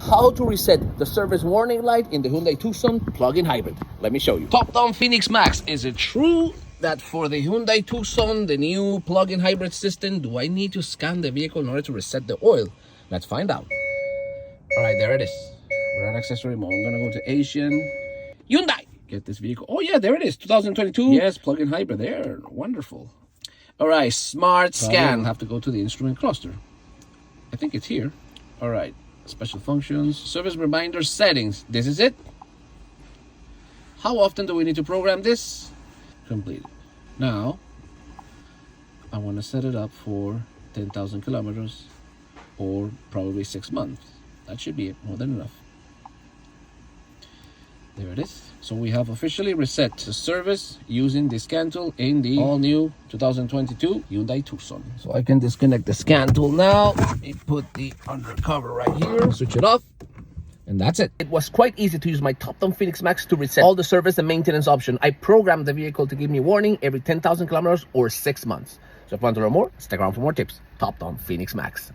how to reset the service warning light in the Hyundai Tucson plug-in hybrid. Let me show you. Top-down Phoenix Max. Is it true that for the Hyundai Tucson, the new plug-in hybrid system, do I need to scan the vehicle in order to reset the oil? Let's find out. All right, there it is. We're at accessory mode. I'm gonna go to Asian. Hyundai. Get this vehicle. Oh yeah, there it is. 2022. Yes, plug-in hybrid there. Wonderful. All right, smart scan. I'll have to go to the instrument cluster. I think it's here. All right, special functions, service reminder settings. This is it. How often do we need to program this? Completed. Now, I want to set it up for 10,000 kilometers or probably 6 months. That should be it, more than enough. There it is. So we have officially reset the service using the Scantool in the all-new 2022 Hyundai Tucson. So I can disconnect the Scantool now. Let me put the undercover right here, switch it off, and that's it. It was quite easy to use my top-down Phoenix Max to reset all the service and maintenance option. I programmed the vehicle to give me warning every 10,000 kilometers or 6 months. So if you want to learn more, stick around for more tips. Top-down Phoenix Max.